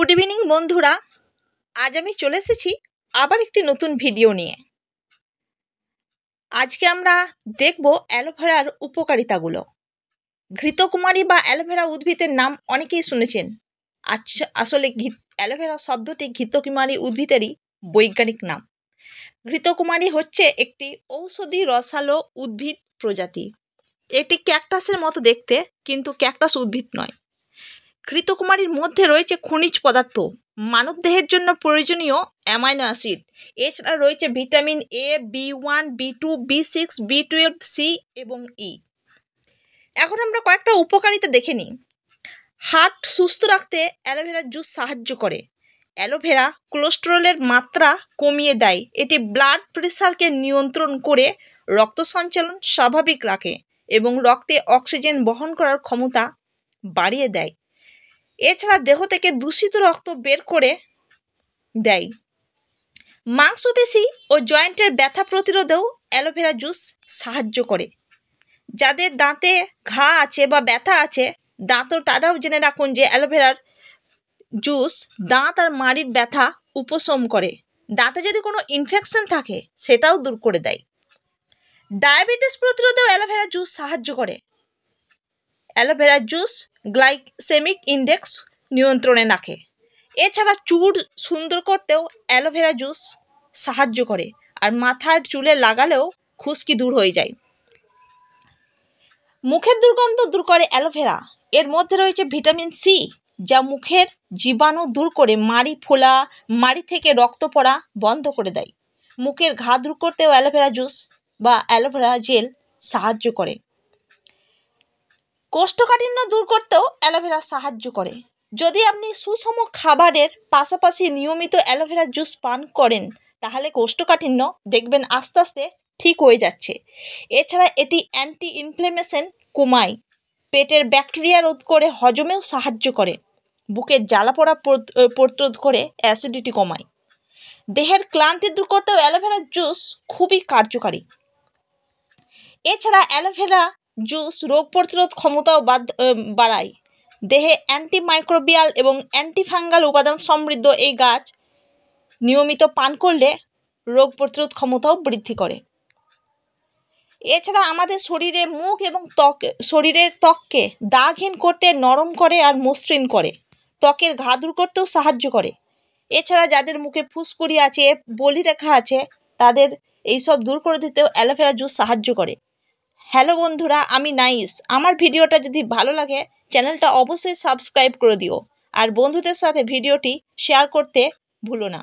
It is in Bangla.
গুড ইভিনিং বন্ধুরা, আজ আমি চলে এসেছি আবার একটি নতুন ভিডিও নিয়ে। আজকে আমরা দেখব অ্যালোভেরার উপকারিতাগুলো। ঘৃতকুমারী বা অ্যালোভেরা উদ্ভিদের নাম অনেকেই শুনেছেন। আসলে অ্যালোভেরা শব্দটি ঘৃতকুমারী উদ্ভিদেরই বৈজ্ঞানিক নাম। ঘৃতকুমারী হচ্ছে একটি ঔষধি রসালো উদ্ভিদ প্রজাতি। এটি ক্যাকটাসের মতো দেখতে, কিন্তু ক্যাকটাস উদ্ভিদ নয়। ঘৃতকুমারীর মধ্যে রয়েছে খনিজ পদার্থ, মানবদেহের জন্য প্রয়োজনীয় অ্যামাইনো অ্যাসিড। এছাড়া রয়েছে vitamin A, B1, B2, B6, B12, C এবং ই। এখন আমরা কয়েকটা উপকারিতা দেখে নিই। হার্ট সুস্থ রাখতে অ্যালোভেরা জুস সাহায্য করে। অ্যালোভেরা কোলেস্টেরলের মাত্রা কমিয়ে দেয়। এটি ব্লাড প্রেশারকে নিয়ন্ত্রণ করে রক্ত সঞ্চালন স্বাভাবিক রাখে এবং রক্তে অক্সিজেন বহন করার ক্ষমতা বাড়িয়ে দেয়। এছাড়া দেহ থেকে দূষিত রক্ত বের করে দেয়। মাংসপেশি ও জয়েন্টের ব্যথা প্রতিরোধেও অ্যালোভেরা জুস সাহায্য করে। যাদের দাঁতে ঘা আছে বা ব্যথা আছে, তারাও জেনে রাখুন যে অ্যালোভেরার জুস দাঁত আর মাড়ির ব্যথা উপশম করে। দাঁতে যদি কোনো ইনফেকশন থাকে সেটাও দূর করে দেয়। ডায়াবেটিস প্রতিরোধেও অ্যালোভেরা জুস সাহায্য করে। অ্যালোভেরা জুস গ্লাইসেমিক ইন্ডেক্স নিয়ন্ত্রণে রাখে। এছাড়া চুল সুন্দর করতেও অ্যালোভেরা জুস সাহায্য করে, আর মাথার চুলে লাগালেও খুশকি দূর হয়ে যায়। মুখের দুর্গন্ধ দূর করে অ্যালোভেরা। এর মধ্যে রয়েছে ভিটামিন সি, যা মুখের জীবাণু দূর করে মাড়ি ফোলা, মাড়ি থেকে রক্ত পড়া বন্ধ করে দেয়। মুখের ঘা দূর করতেও অ্যালোভেরা জুস বা অ্যালোভেরা জেল সাহায্য করে। কোষ্ঠকাঠিন্য দূর করতেও অ্যালোভেরা সাহায্য করে। যদি আপনি সুষম খাবারের পাশাপাশি নিয়মিত অ্যালোভেরা জুস পান করেন, তাহলে কোষ্ঠকাঠিন্য দেখবেন আস্তে আস্তে ঠিক হয়ে যাচ্ছে। এছাড়া এটি অ্যান্টি ইনফ্লেমেশন কমায়, পেটের ব্যাকটেরিয়া রোধ করে, হজমেও সাহায্য করে, বুকের জ্বালাপোড়া প্রতিরোধ করে, অ্যাসিডিটি কমায়। দেহের ক্লান্তি দূর করতেও অ্যালোভেরা জুস খুবই কার্যকারী। এছাড়া অ্যালোভেরা জুস রোগ প্রতিরোধ ক্ষমতাও বাড়ায়। দেহে অ্যান্টিমাইক্রোবিয়াল এবং অ্যান্টিফাঙ্গাল উপাদান সমৃদ্ধ এই গাছ নিয়মিত পান করলে রোগ প্রতিরোধ ক্ষমতাও বৃদ্ধি করে। এছাড়া আমাদের শরীরে মুখ এবং শরীরের ত্বককে দাগহীন করতে, নরম করে আর মসৃণ করে। ত্বকের ঘা দূর করতেও সাহায্য করে। এছাড়া যাদের মুখে ফুসকুড়ি আছে, বলিরেখা আছে, তাদের এইসব দূর করে দিতেও অ্যালোভেরা জুস সাহায্য করে। হ্যালো বন্ধুরা, আমি নাইস। আমার ভিডিওটা যদি ভালো লাগে, চ্যানেলটা অবশ্যই সাবস্ক্রাইব করে দিও, আর বন্ধুদের সাথে ভিডিওটি শেয়ার করতে ভুলো না।